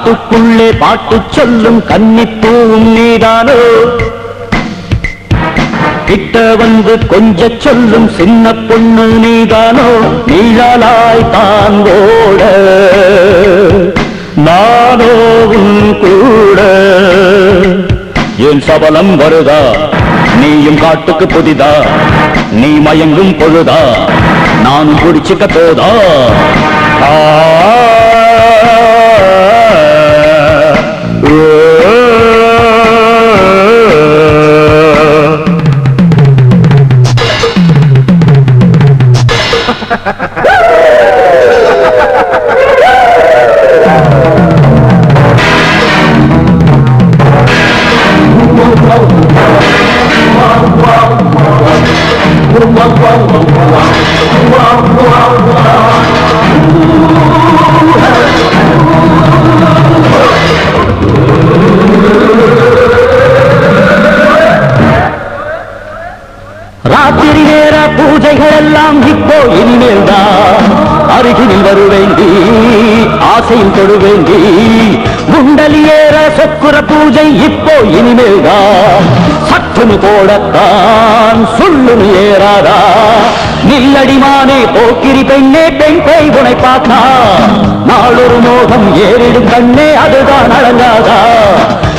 காட்டுக்குள்ளே பாட்டு சொல்லும் கன்னிப்பூவும் நீதானோ கிட்ட வந்து கொஞ்ச சொல்லும் சின்ன பொண்ணு நீதானோ நீழலாய் தான் ஓட நானோ உன் கூட என் சபலம் வருதா நீயும் காட்டுக்கு புதிதா நீ மயங்கும் பொழுதா நான் குடிச்சுக்க போதா ராத்திரி நேர பூஜைகள் எல்லாம் இப்போ இனிமேல்தான் அருகில் வருவேண்டி ஆசையில் தொடுவேண்டி குண்டலி ஏற சொக்குற பூஜை இப்போ இனிமேல்தான் சற்றுன்னு போடத்தான் சொல்லுன்னு ஏறாதா நில்லடிமானே போக்கிரி பெண்ணே பெண் பேய் உனை பார்த்தா நாளொரு மோகம் ஏறிடும் கண்ணே அதுதான் அழகாதா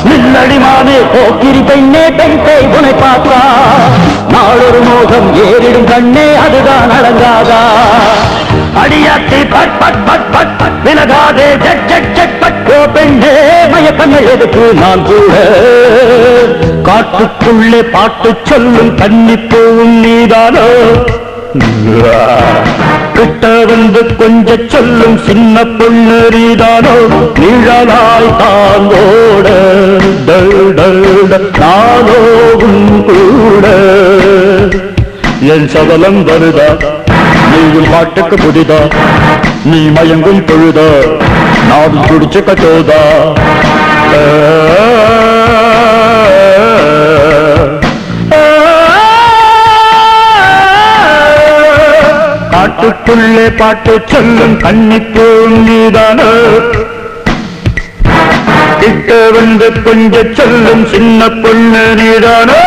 நில்லடிமானே போக்கிரி பெண்ணே பெண் பேய் உனை பார்த்தா நாளொரு மோகம் ஏறிடும் கண்ணே அதுதான் அடங்காதா அடியாத்தி பட் பட் பட் பட் பட் விலகாதே ஜட் ஜட் ஜட் பட் ஓ பெண்ணே மயக்கங்கள் எதுக்கு நான் கூட காட்டுக்குள்ளே பாட்டு சொல்லும் கன்னிப்பூவும் நீதானோ கிட்ட வந்து கொஞ்ச சொல்லும் சின்ன பொண்ணு நீதானோ நிழலாய் தாங்கோட நானோ உன் கூட என் சபலம் வருதா நீயும் பாட்டுக்கு புதிதா நீ மயங்கும் பொழுதா நான் குடிச்சு கட்டோதா காட்டுக்குள்ளே பாட்டு சொல்லும் கன்னிப்பூவும் நீதானோ கிட்ட வந்து கொஞ்ச சொல்லும் சின்ன பொண்ணு நீதானோ